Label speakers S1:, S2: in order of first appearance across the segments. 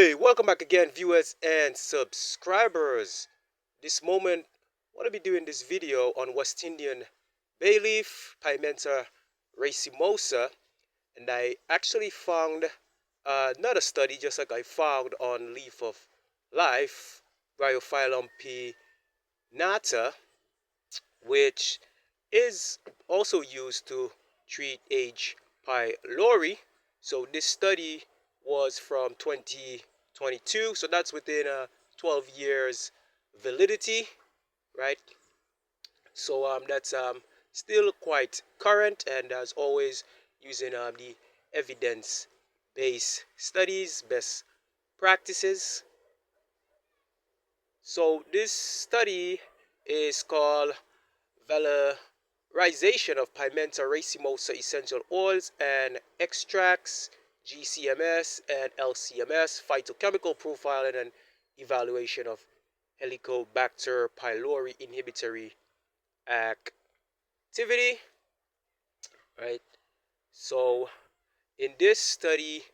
S1: Hey, welcome back again, viewers and subscribers. This moment, I want to be doing this video on West Indian bay leaf, Pimenta racemosa, and I actually found another study just like I found on Leaf of Life, Bryophyllum pinnata, which is also used to treat H. pylori. So this study was from 2022, so that's within 12 years validity, right? So that's still quite current, and as always, using the evidence-based studies, best practices. So this study is called valorization of Pimenta racemosa essential oils and extracts, GCMS and LCMS, phytochemical profiling and evaluation of Helicobacter pylori inhibitory activity, right? So in this study,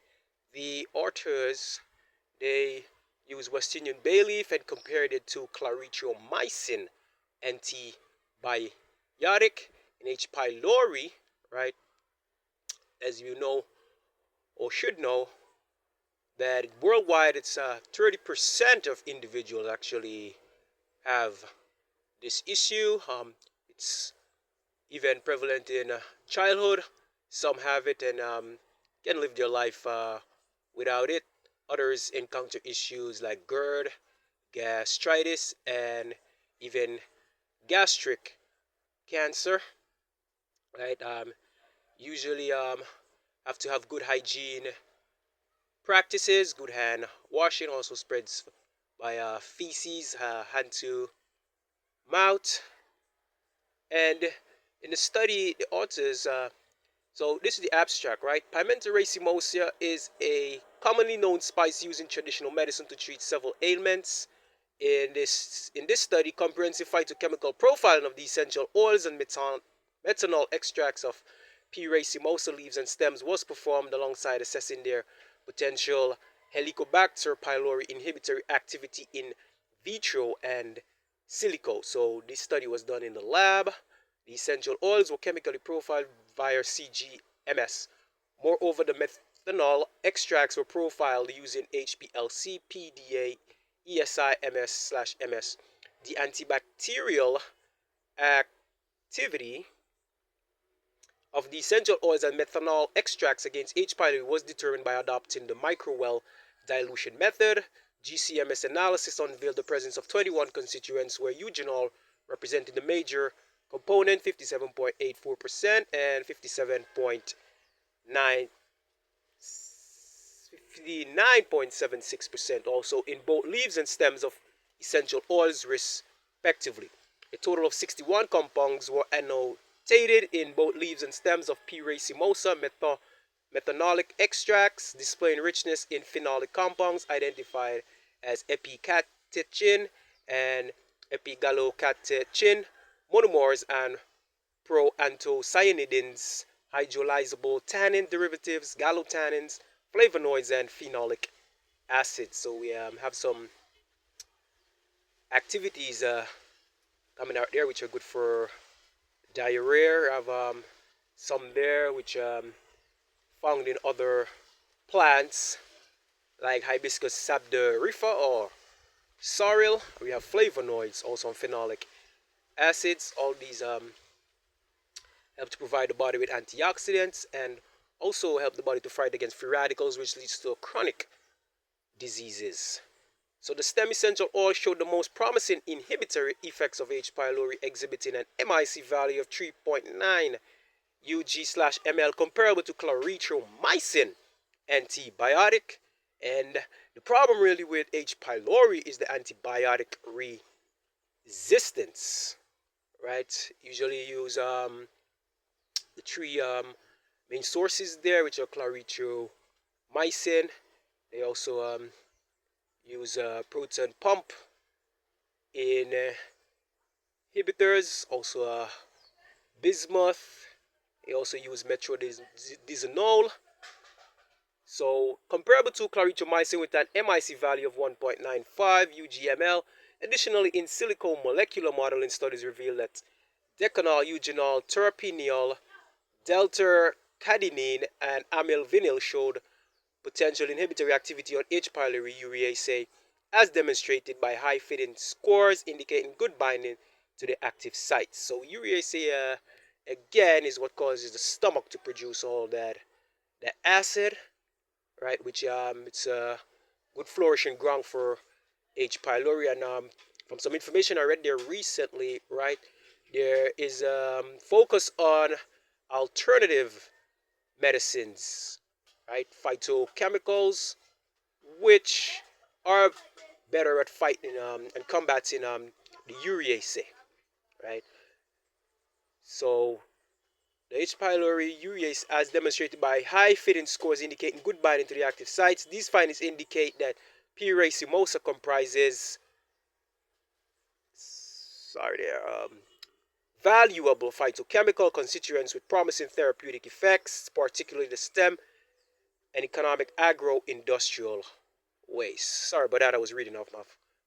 S1: the authors, they used West Indian bay leaf and compared it to clarithromycin antibiotic in H. pylori, right? As you know or should know, that worldwide it's 30% of individuals actually have this issue. It's even prevalent in childhood. Some have it and can live their life without it. Others encounter issues like GERD, gastritis, and even gastric cancer, right? Usually have to have good hygiene practices. Good hand washing also spreads by feces, hand to mouth. And in the study, the authors, so this is the abstract, right? Pimenta racemosa is a commonly known spice used in traditional medicine to treat several ailments. In this study, comprehensive phytochemical profiling of the essential oils and methanol extracts of P. racemosa leaves and stems was performed alongside assessing their potential Helicobacter pylori inhibitory activity in vitro and silico. So this study was done in the lab. The essential oils were chemically profiled via CGMS. Moreover, the methanol extracts were profiled using HPLC, PDA, ESI, MS/MS. The antibacterial activity of the essential oils and methanol extracts against H. pylori was determined by adopting the microwell dilution method. GCMS analysis unveiled the presence of 21 constituents, where eugenol represented the major component, 57.84% and 59.76% also in both leaves and stems of essential oils respectively. A total of 61 compounds were annotated in both leaves and stems of P. racemosa methanolic extracts, displaying richness in phenolic compounds identified as epicatechin and epigallocatechin monomers and proanthocyanidins, hydrolyzable tannin derivatives, gallotannins, flavonoids, and phenolic acids. So we have some activities coming out there which are good for diarrhea. I have some there which found in other plants like hibiscus sabderifa or sorrel. We have flavonoids, also phenolic acids. All these help to provide the body with antioxidants and also help the body to fight against free radicals, which leads to chronic diseases. So the stem essential oil showed the most promising inhibitory effects of H. pylori, exhibiting an MIC value of 3.9 Ug/ml, comparable to clarithromycin antibiotic. And the problem really with H. pylori is the antibiotic resistance, right? Usually use the three main sources there, which are clarithromycin. They also use proton pump inhibitors, also bismuth. They also use metronidazole. So comparable to clarithromycin with an MIC value of 1.95 UGML. Additionally, in silico molecular modeling studies reveal that decanol, eugenol, terpeneol, delta-cadenine, and amylvinyl showed potential inhibitory activity on H. pylori urease, as demonstrated by high fitting scores indicating good binding to the active sites. So urease again is what causes the stomach to produce all that acid, right? Which it's a good flourishing ground for H. pylori. And from some information I read there recently, right, there is focus on alternative medicines, right, phytochemicals, which are better at fighting and combating the urease, right? So the H. pylori urease, as demonstrated by high fitting scores indicating good binding to the active sites. These findings indicate that P. racemosa comprises, valuable phytochemical constituents with promising therapeutic effects, particularly the stem and economic agro-industrial waste. Sorry about that. I was reading off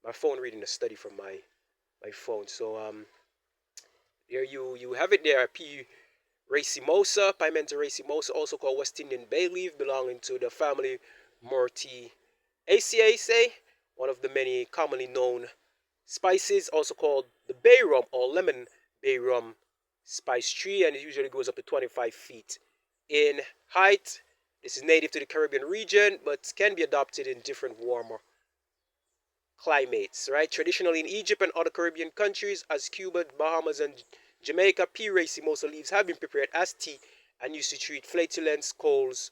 S1: my phone, reading a study from my phone. So there you have it there. P. racemosa, Pimenta racemosa, also called West Indian bay leaf, belonging to the family Myrtaceae, one of the many commonly known spices, also called the bay rum or lemon bay rum spice tree, and it usually goes up to 25 feet in height. This is native to the Caribbean region, but can be adopted in different warmer climates, right? Traditionally in Egypt and other Caribbean countries, as Cuba, Bahamas, and Jamaica, P. racemosa leaves have been prepared as tea and used to treat flatulence, colds,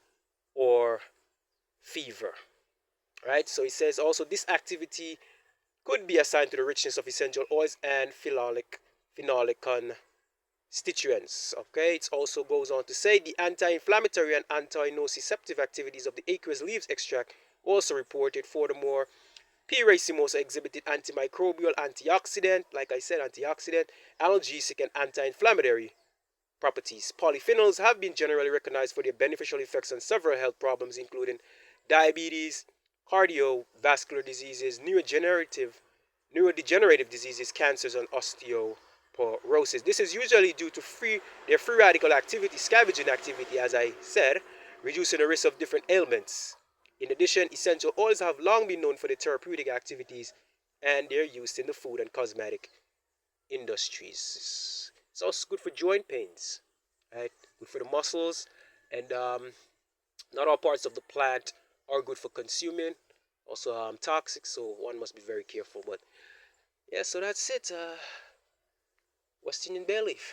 S1: or fever, right? So it says also this activity could be assigned to the richness of essential oils and phenolic constituents. Okay, it also goes on to say the anti-inflammatory and anti-nociceptive activities of the aqueous leaves extract also reported. Furthermore, P. racemosa exhibited antimicrobial, antioxidant, like I said, antioxidant, analgesic, and anti-inflammatory properties. Polyphenols have been generally recognized for their beneficial effects on several health problems, including diabetes, cardiovascular diseases, neurodegenerative diseases, cancers, and osteoporosis. This is usually due to their free radical activity, scavenging activity, as I said, reducing the risk of different ailments. In addition, essential oils have long been known for their therapeutic activities, and they're used in the food and cosmetic industries. It's also good for joint pains, right? Good for the muscles, and not all parts of the plant are good for consuming. Also toxic, so one must be very careful. But yeah, so that's it. West Indian bay leaf.